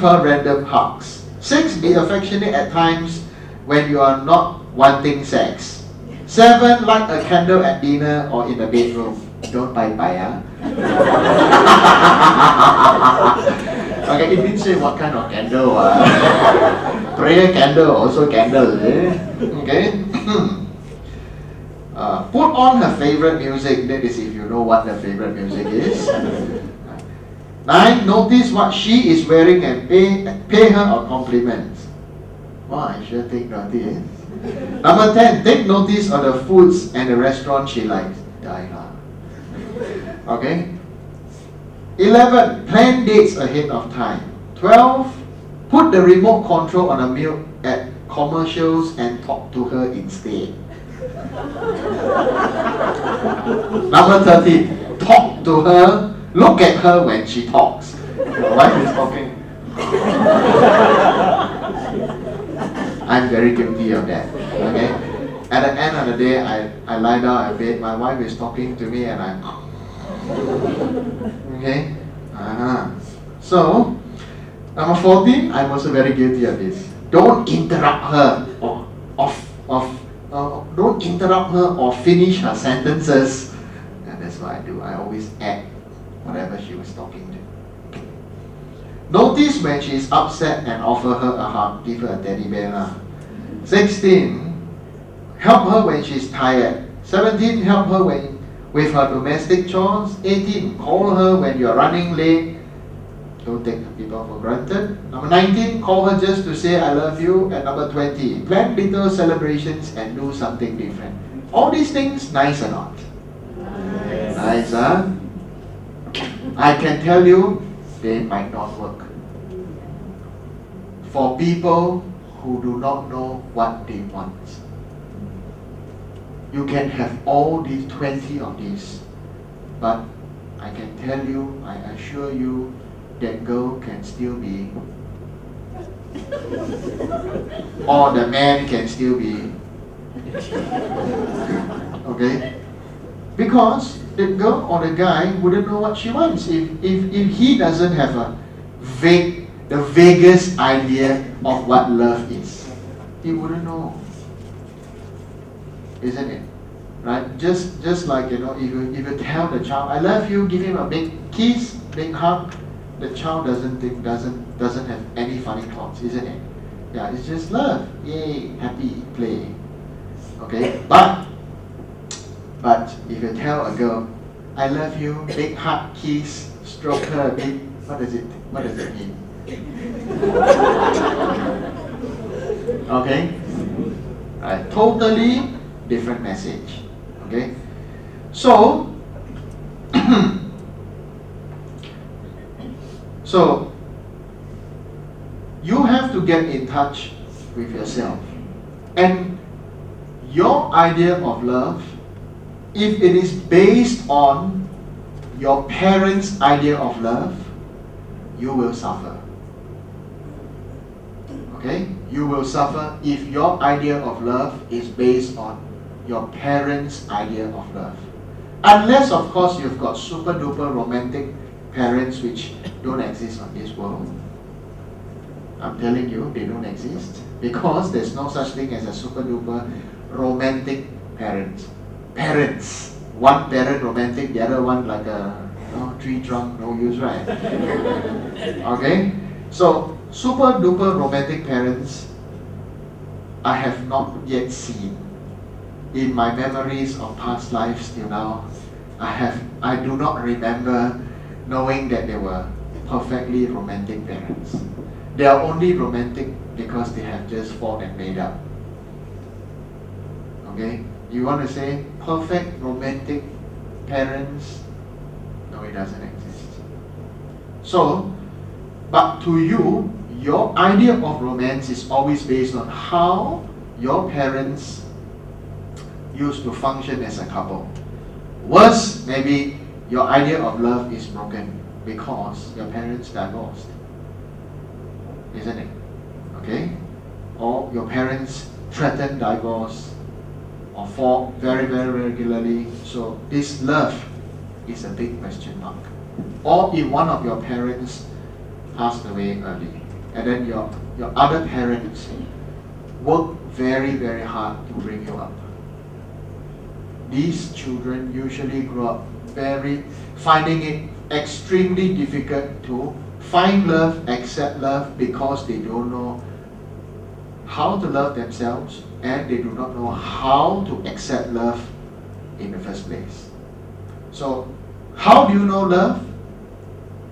her random hugs. 6. Be affectionate at times when you are not wanting sex. 7. Light a candle at dinner or in the bedroom. Don't bye bye, huh? Okay, it didn't say what kind of candle. Prayer candle, also candle. Okay. Put on her favorite music. That is if you know what her favorite music is. 9. Notice what she is wearing and pay her a compliment. Wow, I sure take notice. Number 10. Take notice of the foods and the restaurant she likes. Okay. 11. Plan dates ahead of time. 12. Put the remote control on a milk at commercials and talk to her instead. Number 13. Talk to her. Look at her when she talks. My wife is talking. I'm very guilty of that. Okay. At the end of the day, I lie down in bed. My wife is talking to me, and I. Okay. So, number 14. I'm also very guilty of this. Don't interrupt her don't interrupt her or finish her sentences. And that's what I do. I always add whatever she was talking to. Notice when she is upset and offer her a hug. Give her a teddy bear. 16. Help her when she's tired. 17. Help her with her domestic chores. 18. Call her when you're running late. Don't take people for granted. Number 19. Call her just to say I love you. And number 20. Plan little celebrations and do something different. All these things, nice or not? Nice, huh? I can tell you, they might not work. For people who do not know what they want. You can have all these 20 of these, but I can tell you, I assure you, that girl can still be, or the man can still be, okay? Because the girl or the guy wouldn't know what she wants if he doesn't have the vaguest idea of what love is. He wouldn't know, isn't it? Right? Just like, if you tell the child, I love you, give him a big kiss, big hug, the child doesn't have any funny thoughts, isn't it? Yeah, it's just love. Yay, happy, play. Okay? But if you tell a girl, I love you, big hug, kiss, stroke her a bit, what does it mean? Okay? Right, totally different message. Okay? So you have to get in touch with yourself. And your idea of love, if it is based on your parents' idea of love, you will suffer. Okay? You will suffer if your idea of love is based on your parents' idea of love. Unless, of course, you've got super duper romantic parents which don't exist on this world. I'm telling you, they don't exist. Because there's no such thing as a super duper romantic parent. Parents. One parent romantic, the other one like a tree trunk, no use, right? Okay? So, super duper romantic parents, I have not yet seen. In my memories of past lives till now, I do not remember knowing that they were perfectly romantic parents. They are only romantic because they have just fought and made up. Okay? You want to say perfect romantic parents? No, it doesn't exist. So, but to you, your idea of romance is always based on how your parents used to function as a couple. Worse, maybe your idea of love is broken because your parents divorced. Isn't it? Okay? Or your parents threaten divorce or fought very, very regularly. So this love is a big question mark. Or if one of your parents passed away early. and then your other parents work very, very hard to bring you up. These children usually grow up finding it extremely difficult to find love, accept love, because they don't know how to love themselves, and they do not know how to accept love in the first place. So, how do you know love?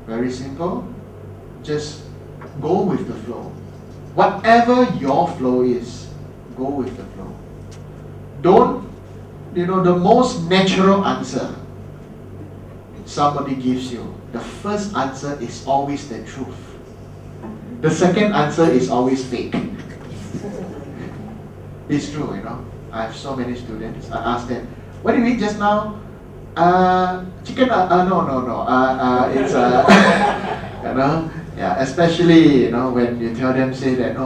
Very simple. Just go with the flow. Whatever your flow is, go with the flow. Don't, the most natural answer somebody gives you, the first answer is always the truth. The second answer is always fake. It's true, I have so many students. I ask them, what did you eat just now? Chicken? No. It's yeah. Especially when you tell them, say that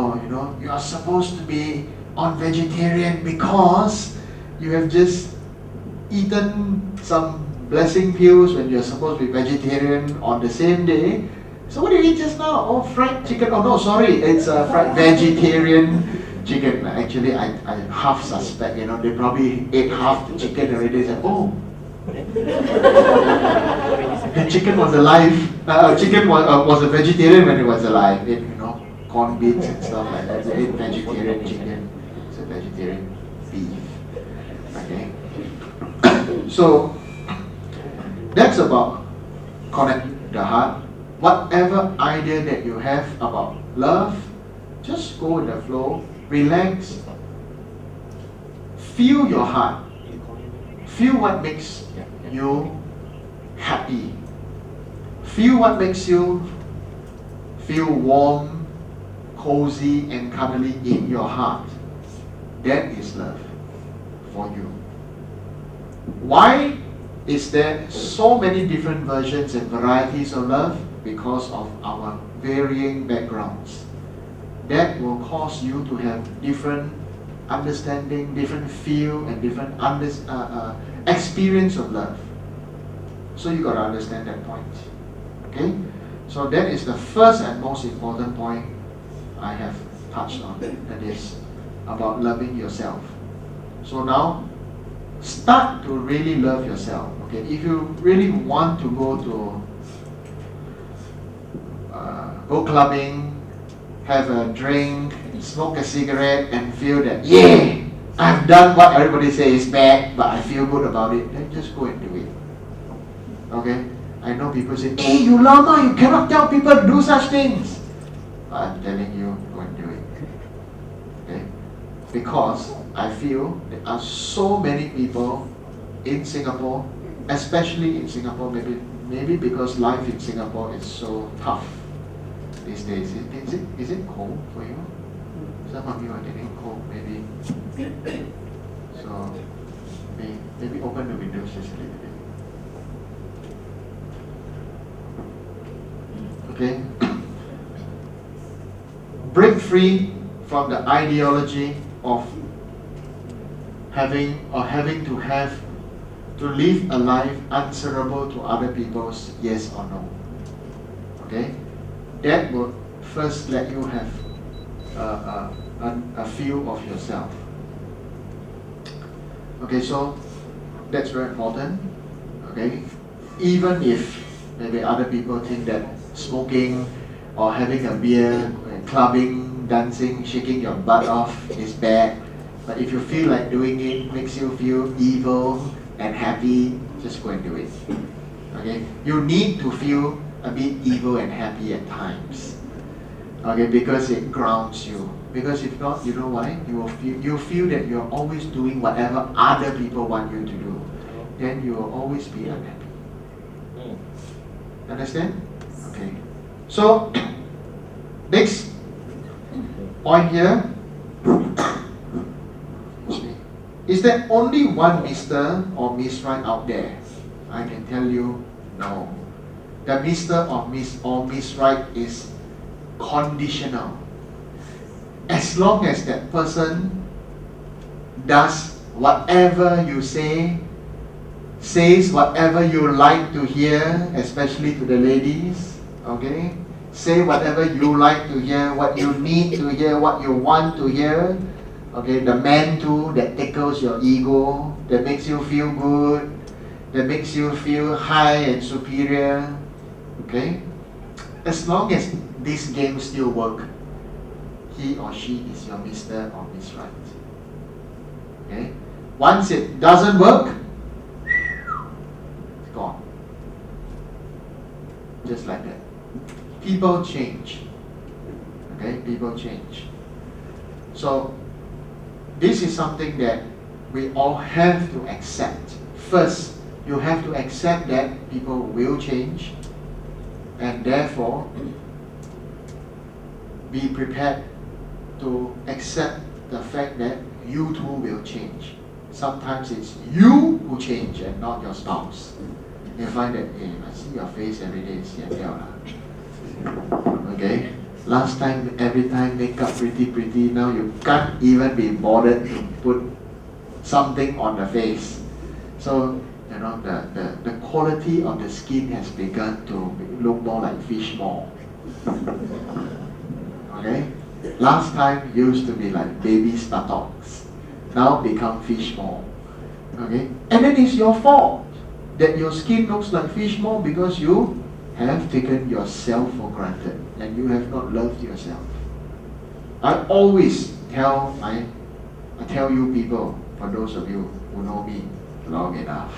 you are supposed to be on vegetarian because you have just eaten some blessing pills when you're supposed to be vegetarian on the same day. So what did you eat just now? Oh, fried chicken. Oh no, sorry, it's fried vegetarian chicken. Actually, I half suspect. They probably ate half the chicken already. They said, oh. The chicken was alive. Chicken was a vegetarian when it was alive. It corned beans and stuff like that. They ate vegetarian chicken. It's a vegetarian beef. Okay. So that's about connect the heart. Whatever idea that you have about love, just go with the flow. Relax. Feel your heart. Feel what makes you happy. Feel what makes you feel warm, cozy, and cuddly in your heart. That is love for you. Why is there so many different versions and varieties of love? Because of our varying backgrounds. That will cause you to have different understanding, different feel, and different experience of love. So you got to understand that point. Okay? So that is the first and most important point I have touched on. That is about loving yourself. So now, start to really love yourself. Okay? If you really want to go clubbing, have a drink, smoke a cigarette, and feel that, yeah, I've done what everybody says is bad, but I feel good about it, then just go and do it. Okay? I know people say, hey, you lama, you cannot tell people to do such things. But I'm telling you, go and do it. Okay? Because I feel there are so many people in Singapore, especially in Singapore, maybe because life in Singapore is so tough these days. Is it cold for you? Some of you are getting cold, maybe. So maybe open the windows just a little bit. Okay? Break free from the ideology of having to live a life answerable to other people's yes or no. Okay? That will first let you have a feel of yourself. Okay, so that's very important. Okay, even if maybe other people think that smoking or having a beer, clubbing, dancing, shaking your butt off is bad, but if you feel like doing it makes you feel evil and happy, just go and do it. Okay, you need to feel a bit evil and happy at times. Okay, because it grounds you. Because if not, you know why? You feel that you're always doing whatever other people want you to do. Then you will always be unhappy. Understand? Okay. So, next point here. Is there only one Mr. or Miss Right out there? I can tell you, no. The Mr. or Miss Right is conditional. As long as that person does whatever you say, says whatever you like to hear, especially to the ladies, okay? Say whatever you like to hear, what you need to hear, what you want to hear. Okay, the man too that tickles your ego, that makes you feel good, that makes you feel high and superior. Okay? As long as this game still work, he or she is your Mr. or Miss Right. Okay? Once it doesn't work, it's gone. Just like that. People change. Okay? People change. So, this is something that we all have to accept. First, you have to accept that people will change, and therefore be prepared to accept the fact that you too will change. Sometimes it's you who change and not your spouse. You find that, hey, I see your face every day, okay? Last time, every time makeup pretty, now you can't even be bothered to put something on the face. So, you know, the quality of the skin has begun to look more like fish maw. Okay? Last time used to be like baby buttocks. Now become fish maw. Okay? And then it's your fault that your skin looks like fish maw because you have taken yourself for granted and you have not loved yourself. I always tell you people, for those of you who know me long enough,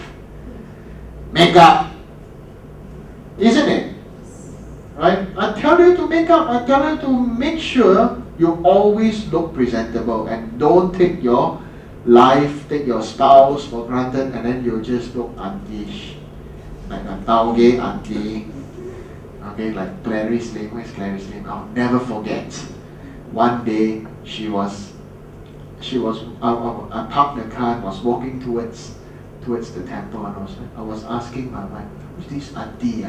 makeup, isn't it? Right? I tell you to make up. I tell you to make sure you always look presentable and don't take your life, take your spouse for granted, and then you just look auntie-ish, like a Tauge auntie. Okay, like Clarice Lim. Where's Clarice Lim? I'll never forget. One day she was I parked the car and was walking towards the temple, and I was asking my wife, who's this auntie?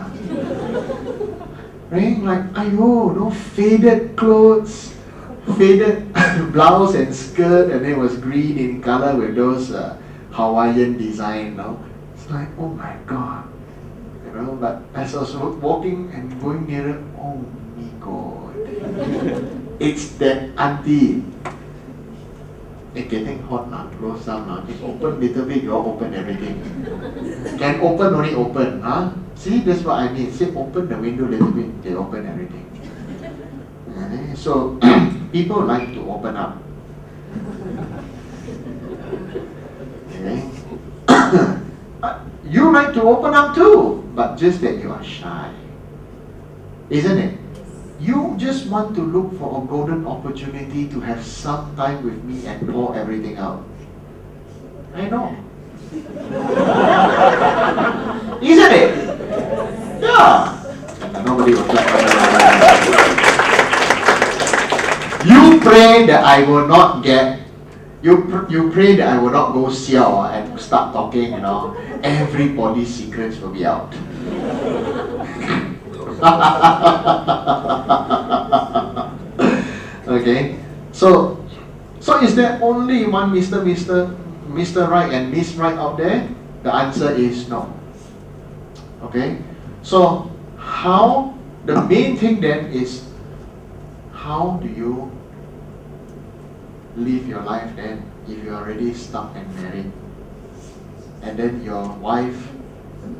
Right? Like, ayo, no faded clothes, faded blouse and skirt, and it was green in color with those Hawaiian design. No? It's like, oh my God. You know, but as I was walking and going nearer, oh my God. It's that auntie. It's getting hot now, close down now. It's open little bit, you all open everything. Can open, only open. Huh? See, that's what I mean. Say open the window little bit, they open everything. Okay? So, people like to open up. Okay? You like to open up too, but just that you are shy. Isn't it? You just want to look for a golden opportunity to have some time with me and pour everything out. I know. Isn't it? Yeah. Nobody will clap. You pray that I will not get. You pray that I will not go siao and start talking. You know, everybody's secrets will be out. Okay, so is there only one Mr. Right and Miss Right out there? The answer is no. Okay, so the main thing then is, how do you live your life then if you're already stuck and married, and then your wife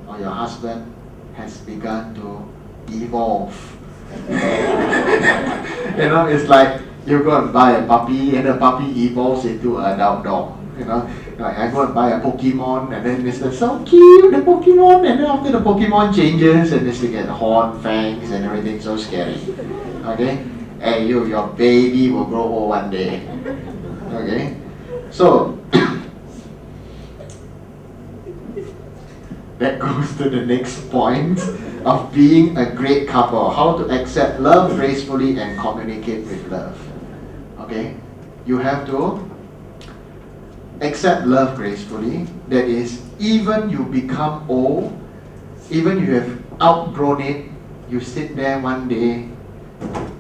or your husband has begun to evolve? You know, it's like you go and buy a puppy and the puppy evolves into an adult dog. You know, like I go and buy a Pokemon and then it's so cute, the Pokemon, and then after the Pokemon changes and it's get horn, fangs and everything, so scary. Okay? Hey, your baby will grow old one day. Okay? So that goes to the next point of being a great couple. How to accept love gracefully and communicate with love. Okay? You have to accept love gracefully. That is, even you become old, even you have outgrown it, you sit there one day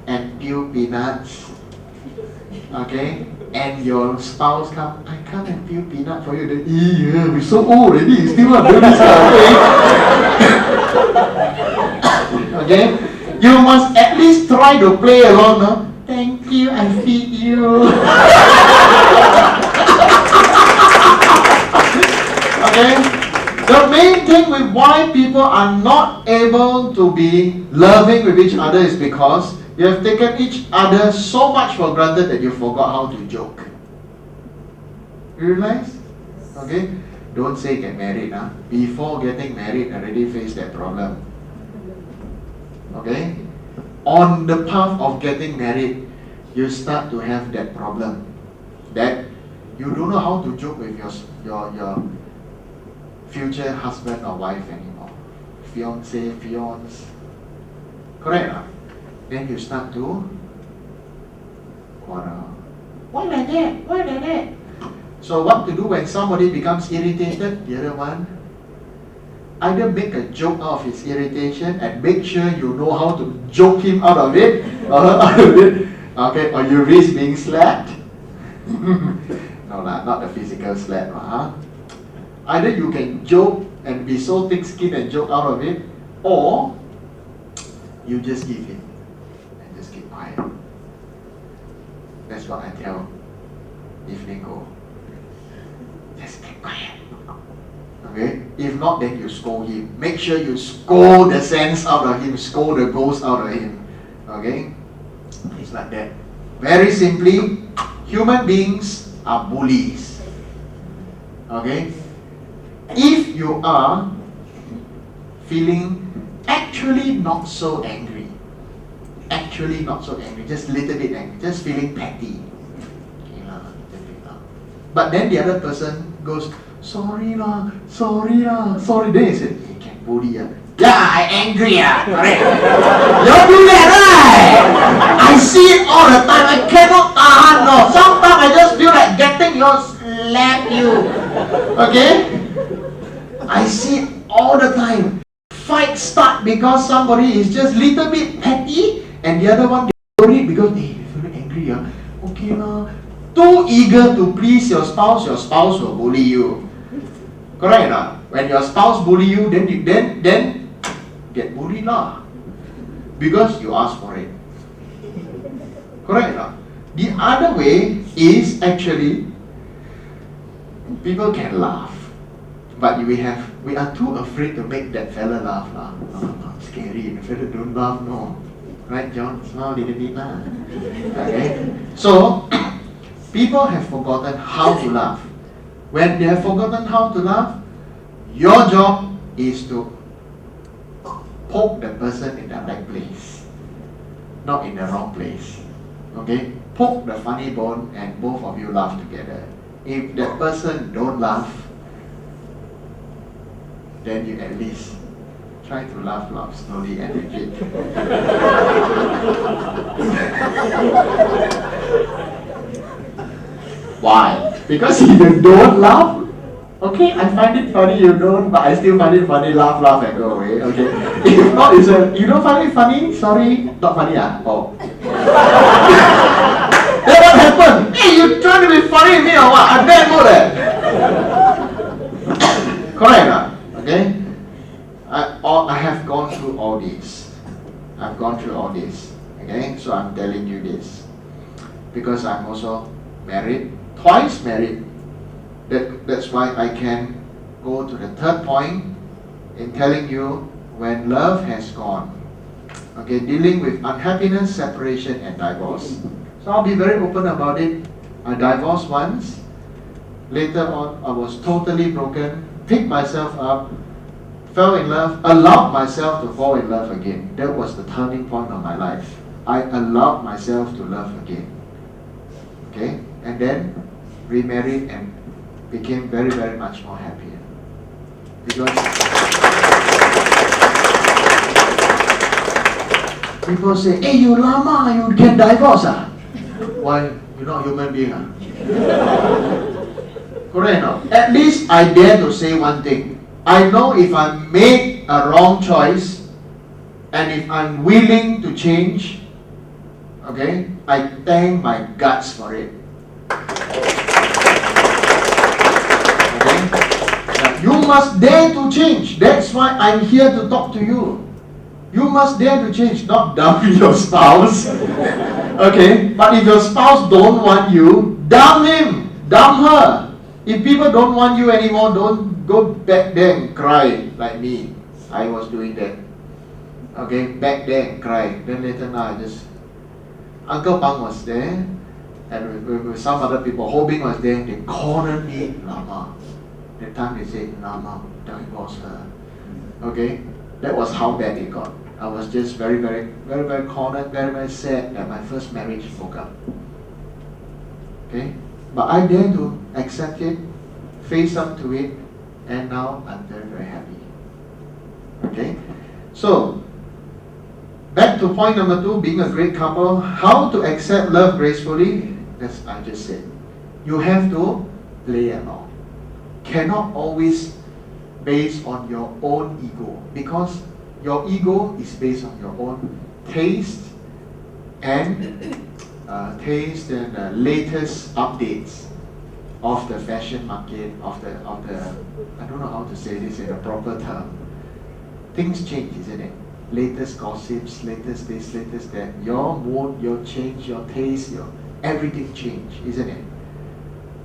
and peel peanuts. Okay? And your spouse come, I come and peel peanut for you. Then, yeah, we're so old already, you still want to do this kind of thing. Okay? You must at least try to play along, no? Thank you, I feed you. Okay? The main thing with why people are not able to be loving with each other is because you have taken each other so much for granted that you forgot how to joke. You realize? Okay? Don't say get married. Before getting married, already face that problem. Okay? On the path of getting married, you start to have that problem. That you don't know how to joke with your future husband or wife anymore. Fiance, fiance. Correct? Then you start to quarrel. Why like that? Why like that? So what to do when somebody becomes irritated? The other one, either make a joke out of his irritation and make sure you know how to joke him out of it, okay, or you risk being slapped. No, not the physical slap. Either you can joke and be so thick-skinned and joke out of it, or you just give in and just keep quiet. That's what I tell Evelyn Go. Just keep quiet. Okay? If not, then you scold him. Make sure you scold the sense out of him, scold the ghost out of him. Okay? It's like that. Very simply, human beings are bullies. Okay? If you are feeling actually not so angry, just a little bit angry, just feeling petty, but then the other person goes, sorry, then he said, you can bully. Yeah, I angry. Correct. You do that, right? I see it all the time. I cannot tahan. No. Sometimes I just feel like getting slap you. Okay? I see it all the time. Fight start because somebody is just little bit petty and the other one worried because hey, you feel angry. Okay lah. Too eager to please your spouse will bully you. Correct lah? When your spouse bully you, then get bullied lah. Because you ask for it. Correct lah? The other way is actually people can laugh. But we are too afraid to make that fella laugh lah. Scary, the fella don't laugh, no. Right, John? Smile a little bit lah. Okay? So, people have forgotten how to laugh. When they have forgotten how to laugh, your job is to poke the person in the right place, not in the wrong place. Okay? Poke the funny bone and both of you laugh together. If that person don't laugh, then you at least try to laugh slowly and repeat. Why? Because if you don't laugh, okay, I find it funny, you don't, but I still find it funny, laugh and go away, okay? If not, you don't find it funny, sorry, not funny, oh. Then what happened? Hey, you trying to be funny with me or what? I'm bad mood, Correct, okay? I have gone through all this. Okay? So I'm telling you this. Because I'm also married, twice married. That's why I can go to the third point in telling you when love has gone. Okay, dealing with unhappiness, separation and divorce. So I'll be very open about it. I divorced once. Later on, I was totally broken, picked myself up, fell in love, allowed myself to fall in love again. That was the turning point of my life. I allowed myself to love again. Okay? And then remarried and became very, very much more happier. Because people say, hey, you lama, you can divorce. Why? You're not a human being. Correct no? At least I dare to say one thing. I know if I made a wrong choice and if I'm willing to change, okay, I thank my guts for it. Okay? Now, you must dare to change. That's why I'm here to talk to you. You must dare to change, not dump your spouse. Okay? But if your spouse don't want you, dump him, dump her. If people don't want you anymore, don't go back there and cry like me. I was doing that. Okay, back there and cry. Then later now Uncle Pang was there, and with some other people, Ho Bing was there, they cornered me, Lama. The time they said, Lama, divorce her. Okay? That was how bad it got. I was just very, very, very, very cornered, very, very sad that my first marriage broke up. Okay? But I dare to accept it, face up to it, and now I'm very, very happy. Okay? So, back to point number 2, being a great couple, how to accept love gracefully, as I just said. You have to play along. Cannot always based on your own ego, because your ego is based on your own taste and latest updates of the fashion market, of the I don't know how to say this in a proper term. Things change, isn't it? Latest gossips, latest this, latest that. Your mood, your change, your taste, your everything change, isn't it?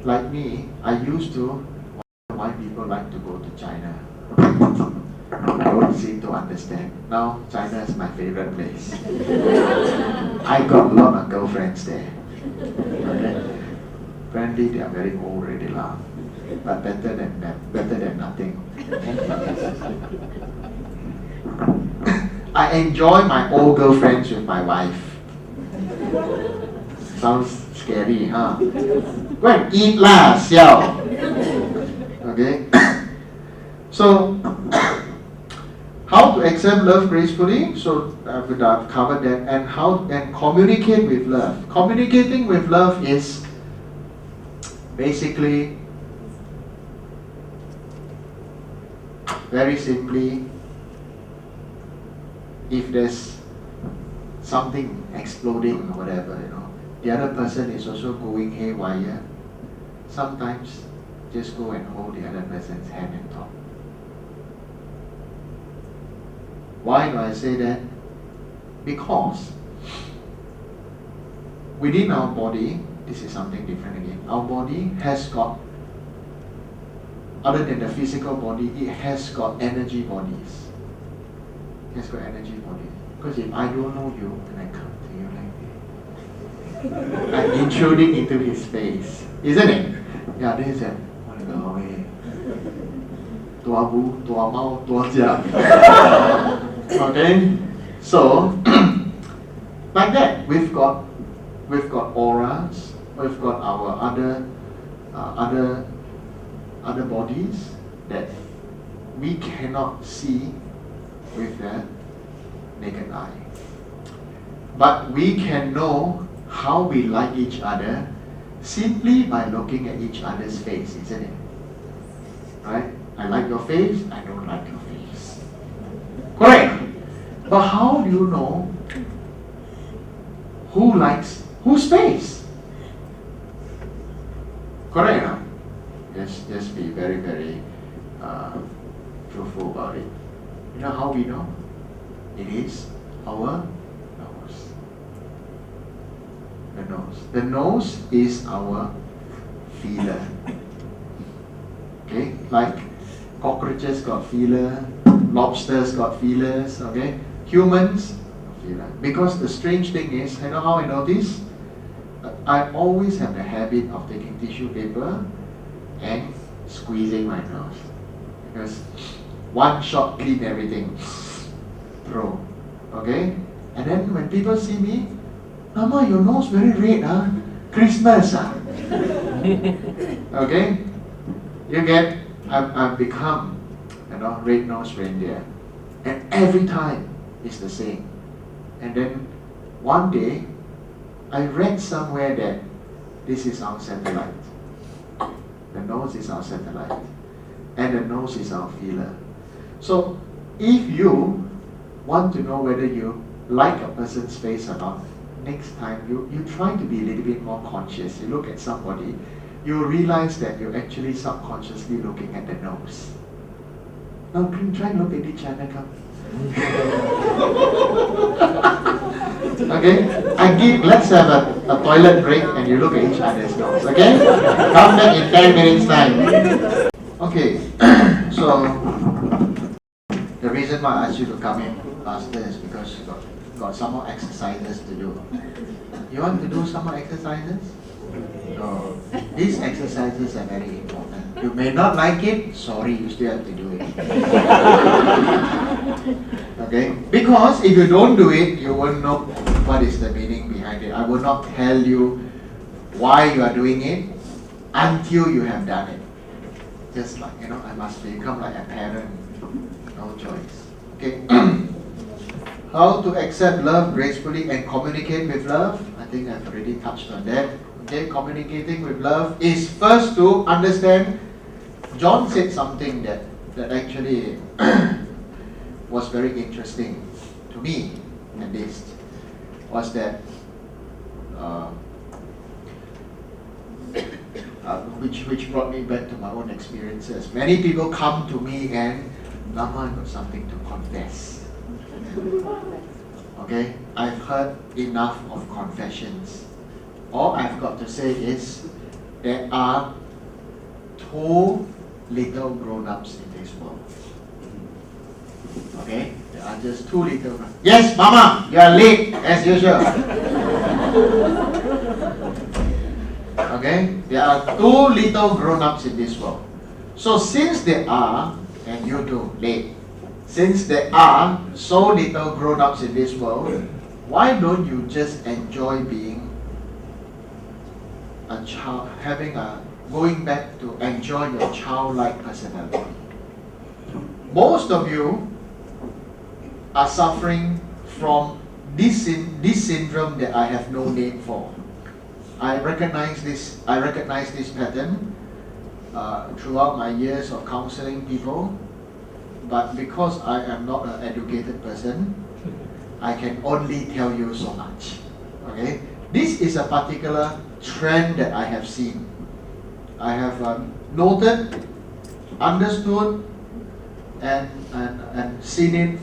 Like me, I used to wonder why people like to go to China. I don't seem to understand. Now China is my favorite place. I got a lot of girlfriends there. Okay? Apparently they are very old already lah. But better than nothing. I enjoy my old girlfriends with my wife. Sounds scary, huh? Go and eat lah, siao. Okay? So, how to accept love gracefully? So, I've covered that. And communicate with love. Communicating with love is basically, very simply, if there's something exploding or whatever, the other person is also going haywire, sometimes just go and hold the other person's hand and talk. Why do I say that? Because within our body, this is something different again. Our body has got, other than the physical body, it has got energy bodies. It has got energy bodies. Because if I don't know you and I come to you like this, I'm intruding into his space, isn't it? Yeah, this is it. Okay, so like that, we've got auras, we've got our other bodies that we cannot see with the naked eye, but we can know how we like each other simply by looking at each other's face, isn't it? Right? I like your face, I don't like your face. Correct. But how do you know who likes whose face? Correct, huh? Just be very, very truthful about it. You know how we know? It is our nose. The nose. The nose is our feeler. Okay? Like cockroaches got feeler, lobsters got feelers, okay? Humans, feeler. Because the strange thing is, you know how I notice? I always have the habit of taking tissue paper and squeezing my nose. Because one shot clean everything. Throw. Okay? And then when people see me, Mama, your nose very red, huh? Christmas, huh? Okay? You get, I've become, red-nosed reindeer. And every time it's the same. And then one day, I read somewhere that this is our satellite. The nose is our satellite. And the nose is our feeler. So, if you want to know whether you like a person's face or not, next time you try to be a little bit more conscious. You look at somebody, you realize that you're actually subconsciously looking at the nose. Now try and look at each other, come. Okay? Let's have a toilet break and you look at each other's nose. Okay? Come back in 10 minutes time. Okay, so the reason why I asked you to come in faster is because you got some more exercises to do. You want to do some more exercises? No. These exercises are very important. You may not like it, sorry, you still have to do it. Okay? Because if you don't do it, you won't know what is the meaning behind it. I will not tell you why you are doing it until you have done it. Just like, I must become like a parent. No choice. Okay? How to accept love gracefully and communicate with love? I think I've already touched on that. Okay, communicating with love is first to understand. John said something that actually was very interesting to me, at least, was that which brought me back to my own experiences. Many people come to me and, Lama, I got something to confess. Okay, I've heard enough of confessions. All I've got to say is, there are too little grown-ups in this world. Okay, there are just too little. Yes, Mama, you are late as usual. Okay, there are too little grown-ups in this world. So since there are, and you too, late. Since there are so little grown-ups in this world, why don't you just enjoy being a child, going back to enjoy your childlike personality? Most of you are suffering from this syndrome that I have no name for. I recognize this pattern throughout my years of counseling people, but because I am not an educated person, I can only tell you so much. Okay, this is a particular trend that I have seen. I have noted, understood, and seen it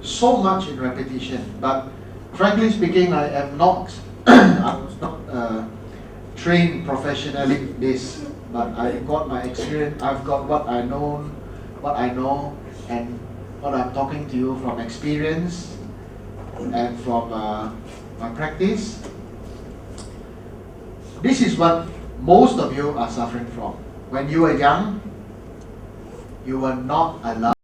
so much in repetition. But frankly speaking, I am not I was not trained professionally in this, but I got my experience. I've got what I know, and what I'm talking to you from experience and from my practice. This is what most of you are suffering from. When you were young, you were not allowed